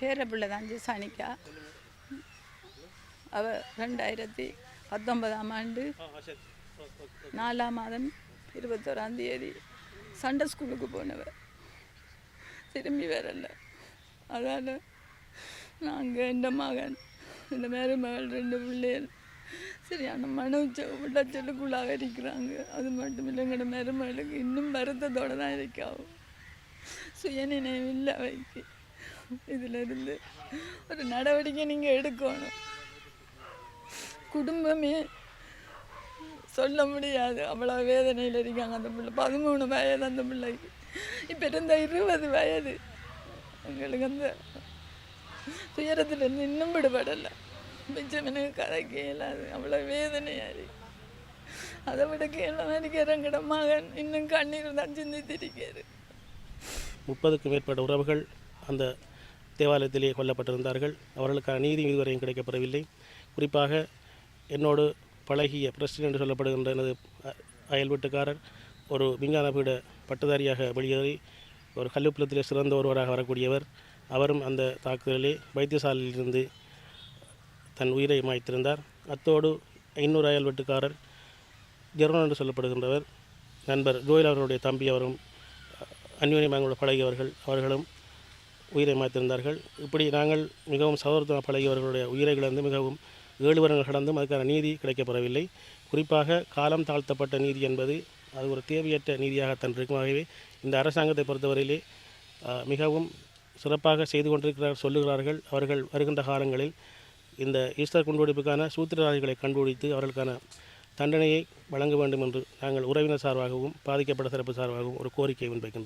பேரப்பிள்ளை தான் சாணிக்கா. அவ 2019ஆம் ஆண்டு 4ஆம் மாதம் 21ஆம் தேதி சண்டை ஸ்கூலுக்கு போனவ திரும்பி வரல. அதால் நாங்கள் இந்த மகன் இந்த மருமகள் 2 பிள்ளைகள் சரியான மன உளைச்சலுக்குள்ளாக இருக்கிறாங்க. அது மட்டும் இல்லை, எங்களோட மருமகளுக்கு இன்னும் வருத்தத்தோடு தான் இருக்காவும். சுயநினைவு இல்லை அவைக்கு. இதிலிருந்து ஒரு நடவடிக்கை நீங்கள் எடுக்கணும். குடும்பமே சொல்ல முடியாது, அவ்வளோ வேதனையில் இருக்காங்க. அந்த பிள்ளை 13 வயது, அந்த பிள்ளைக்கு இப்போ இருந்த 20 வயது. எங்களுக்கு அந்த துயரத்துலேருந்து இன்னும் விடுபடலை. மிச்சம் எனக்கு கதை கேளாது, அவ்வளோ வேதனையாக இருக்கு. அதை விட கேளாம இருக்கிற மகன் இன்னும் கண்ணீர் தான் சிந்தித்திருக்காரு. 30க்கும் மேற்பட்ட உறவுகள் அந்த தேவாலயத்திலே கொல்லப்பட்டிருந்தார்கள். அவர்களுக்கான நீதி இதுவரையும் கிடைக்கப்பெறவில்லை. குறிப்பாக என்னோடு பழகிய பிரசிடென்ட் என்று சொல்லப்படுகின்ற எனது அயல் வீட்டுக்காரர் ஒரு விஞ்ஞான பீட பட்டதாரியாக வெளியேறி ஒரு கல்விப்புலத்திலே சிறந்த ஒருவராக வரக்கூடியவர். அவரும் அந்த தாக்குதலிலே வைத்தியசாலையிலிருந்து தன் உயிரை மாய்த்திருந்தார். அத்தோடு இன்னொரு அயல் வீட்டுக்காரர் ஜெர்மன் என்று சொல்லப்படுகின்றவர் நண்பர் ஜோயில் அவர்களுடைய தம்பி, அவரும் அந்யோன்யமாக பழகியவர்கள், அவர்களும் உயிரை மாய்த்திருந்தார்கள். இப்படி நாங்கள் மிகவும் சகோதரத்துவமாக பழகியவர்களுடைய உயிரை இழந்து மிகவும் 7 வருடங்கள் கடந்தும் அதுக்கான நீதி கிடைக்கப்பெறவில்லை. குறிப்பாக காலம் தாழ்த்தப்பட்ட நீதி என்பது அது ஒரு தேவையற்ற நீதியாகத்தான் இருக்கும். ஆகவே இந்த அரசாங்கத்தை பொறுத்தவரையிலே மிகவும் சிறப்பாக செய்து கொண்டிருக்கிறார் சொல்லுகிறார்கள். அவர்கள் வருகின்ற காலங்களில் இந்த ஈஸ்டர் குண்டுவெடிப்புக்கான சூத்திரதாரிகளை கண்டுபிடித்து அவர்களுக்கான தண்டனையை வழங்க வேண்டும் என்று நாங்கள் உறவினர் சார்பாகவும் பாதிக்கப்பட்ட சிறப்பு சார்பாகவும் ஒரு கோரிக்கை முன்வைக்கின்றோம்.